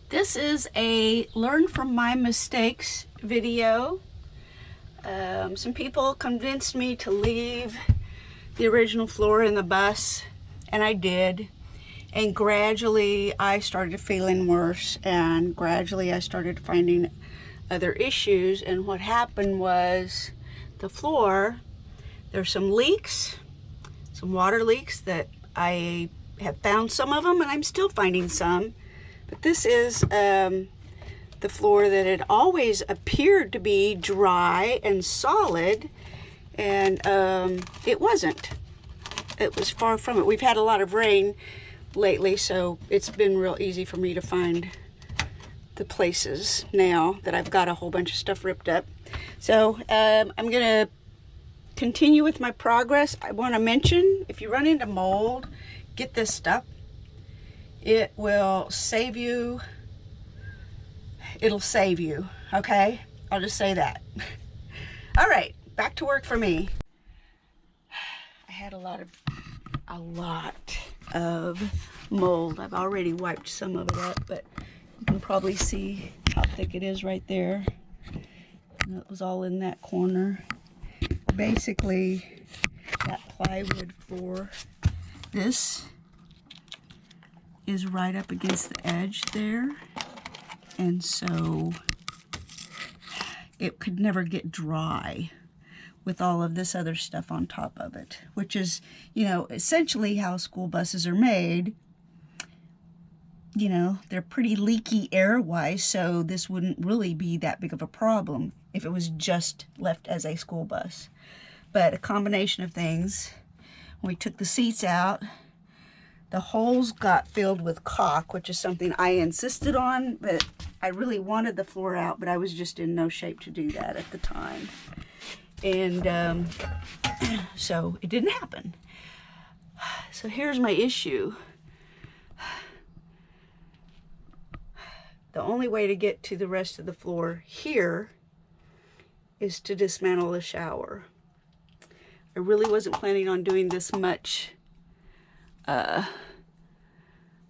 This is a learn from my mistakes video. Some people convinced me to leave the original floor in the bus, and I did. And gradually I started feeling worse, and gradually I started finding other issues. And what happened was the floor, there's some leaks, some water leaks that I have found some of them, and I'm still finding some. But this is the floor that had always appeared to be dry and solid, and it wasn't. It was far from it. We've had a lot of rain lately, so it's been real easy for me to find the places now that I've got a whole bunch of stuff ripped up. So I'm gonna continue with my progress. I want to mention, if you run into mold, get this stuff. It will save you. It'll save you, okay? I'll just say that. All right, back to work for me. I had a lot of mold. I've already wiped some of it up, but you can probably see how thick it is right there. And it was all in that corner. Basically, that plywood floor, this is right up against the edge there, and so it could never get dry with all of this other stuff on top of it, which is, you know, essentially how school buses are made. You know, they're pretty leaky air-wise, so this wouldn't really be that big of a problem if it was just left as a school bus. But a combination of things, when we took the seats out, the holes got filled with caulk, which is something I insisted on, but I really wanted the floor out, but I was just in no shape to do that at the time. And so it didn't happen. So here's my issue. The only way to get to the rest of the floor here is to dismantle the shower. I really wasn't planning on doing this much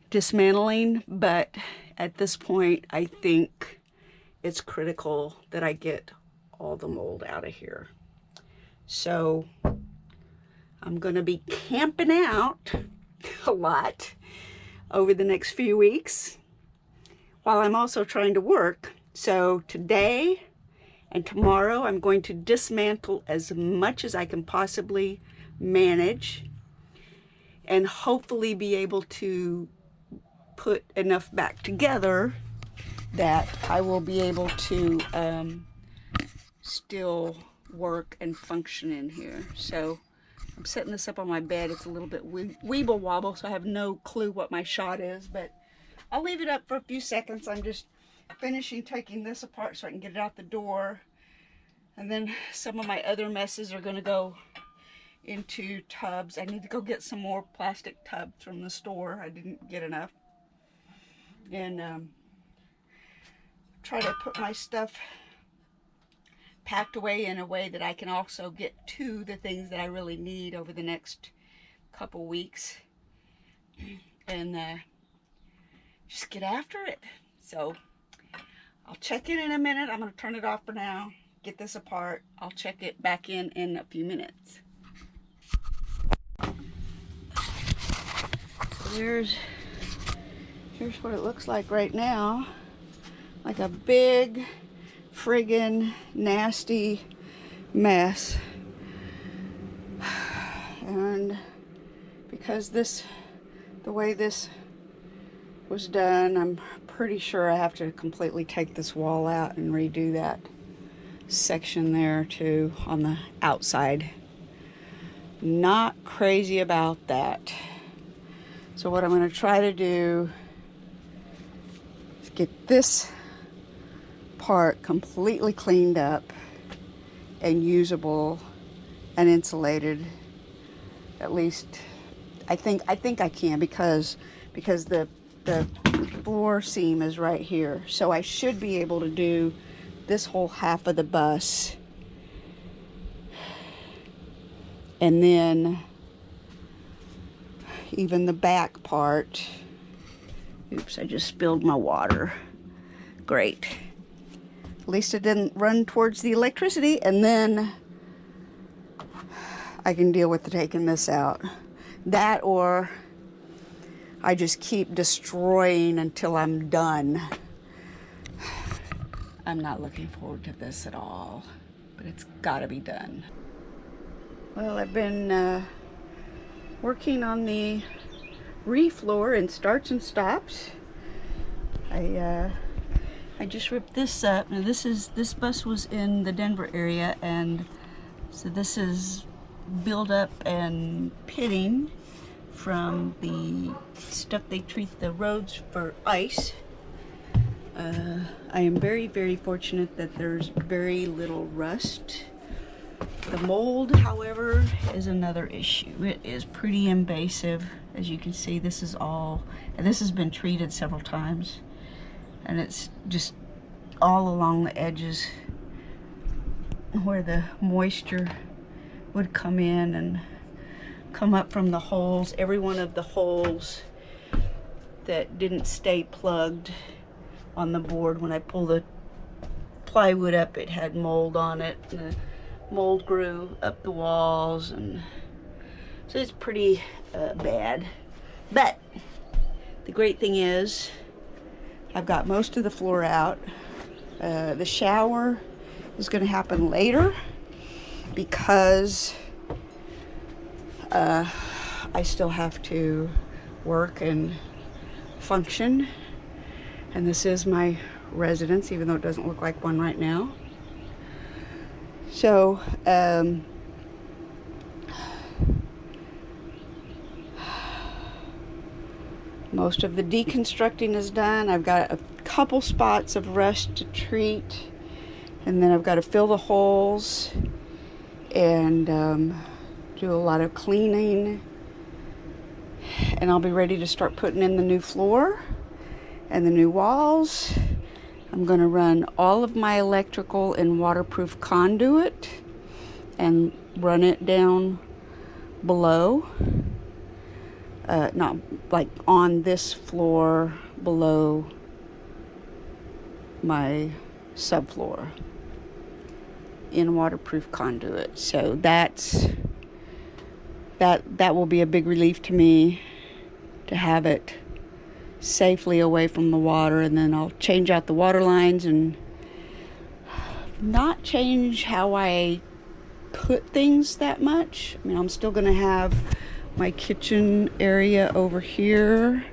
dismantling, but at this point I think it's critical that I get all the mold out of here. So I'm gonna be camping out a lot over the next few weeks while I'm also trying to work. So today and tomorrow I'm going to dismantle as much as I can possibly manage, and hopefully be able to put enough back together that I will be able to still work and function in here. So I'm setting this up on my bed. It's a little bit weeble wobble, so I have no clue what my shot is, but I'll leave it up for a few seconds. I'm just finishing taking this apart so I can get it out the door, and then some of my other messes are going to go into tubs. I need to go get some more plastic tubs from the store. I didn't get enough. And try to put my stuff packed away in a way that I can also get to the things that I really need over the next couple weeks, and just get after it. So I'll check in a minute. I'm going to turn it off for now, get this apart. I'll check it back in a few minutes. So here's what it looks like right now. Like a big friggin' nasty mess. And because the way this was done, I'm pretty sure I have to completely take this wall out and redo that section there too on the outside. Not crazy about that. So what I'm going to try to do is get this part completely cleaned up and usable and insulated. At least I think I can, because the floor seam is right here. So I should be able to do this whole half of the bus, and then even the back part Oops, I just spilled my water. Great. At least it didn't run towards the electricity, and then I can deal with taking this out. That, or I just keep destroying until I'm done. I'm not looking forward to this at all, but it's gotta be done. Well, I've been working on the refloor in starts and stops. I just ripped this up. Now this bus was in the Denver area, and so this is build up and pitting from the stuff they treat the roads for ice. I am very, very fortunate that there's very little rust. The mold, however, is another issue. It is pretty invasive. As you can see, this is all, and this has been treated several times, and it's just all along the edges where the moisture would come in and come up from the holes. Every one of the holes that didn't stay plugged on the board, when I pull the plywood up, it had mold on it. The mold grew up the walls, and so it's pretty bad. But the great thing is I've got most of the floor out. The shower is going to happen later because I still have to work and function, and this is my residence, even though it doesn't look like one right now. So most of the deconstructing is done. I've got a couple spots of rust to treat, and then I've got to fill the holes and do a lot of cleaning, and I'll be ready to start putting in the new floor and the new walls. I'm going to run all of my electrical in waterproof conduit and run it down below, not like on this floor, below my subfloor in waterproof conduit. So that will be a big relief to me, to have it safely away from the water. And then I'll change out the water lines and not change how I put things that much. I mean, I'm still going to have my kitchen area over here.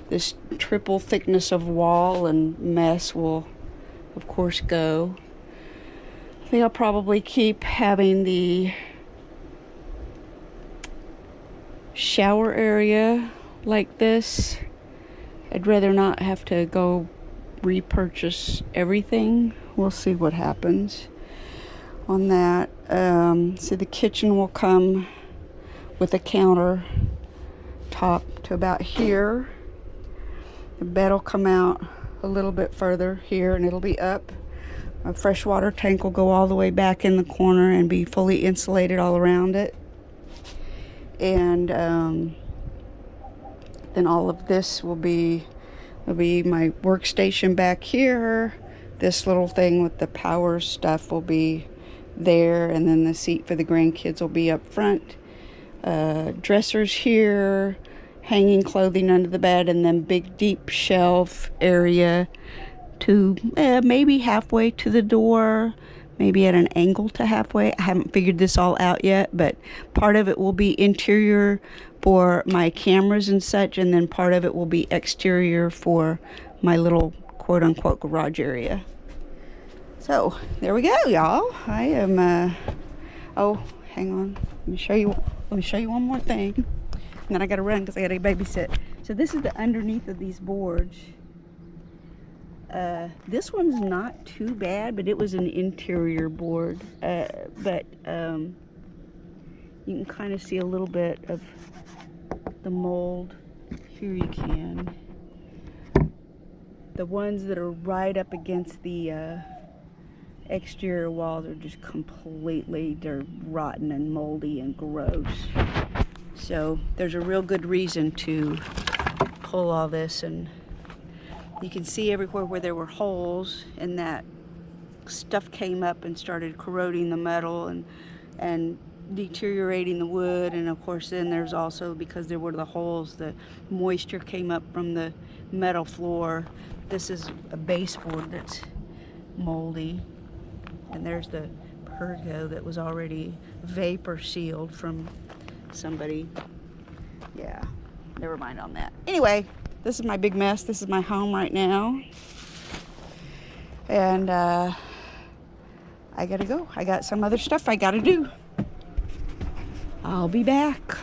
This triple thickness of wall and mess will of course go. I think I'll probably keep having the shower area like this. I'd rather not have to go repurchase everything. We'll see what happens on that. So the kitchen will come with a counter top to about here. The bed will come out a little bit further here, and it'll be up. A freshwater tank will go all the way back in the corner and be fully insulated all around it. And then all of this will be my workstation back here. This little thing with the power stuff will be there, and then the seat for the grandkids will be up front. Dressers here, hanging clothing under the bed, and then big deep shelf area to maybe halfway to the door, maybe at an angle to halfway. I haven't figured this all out yet, but part of it will be interior for my cameras and such, and then part of it will be exterior for my little quote-unquote garage area. So there we go, y'all. I am oh, hang on, let me show you one more thing, and then I gotta run because I gotta babysit. So this is the underneath of these boards. This one's not too bad, but it was an interior board. But you can kind of see a little bit of the mold. Here you can. The ones that are right up against the exterior walls are just completely, they're rotten and moldy and gross. So there's a real good reason to pull all this and You can see everywhere where there were holes, and that stuff came up and started corroding the metal and deteriorating the wood. And of course then there's also, because there were the holes, the moisture came up from the metal floor. This is a baseboard that's moldy, and there's the pergo that was already vapor sealed from somebody. Yeah, never mind on that. Anyway, this is my big mess. This is my home right now, and I gotta go. I got some other stuff I gotta do. I'll be back.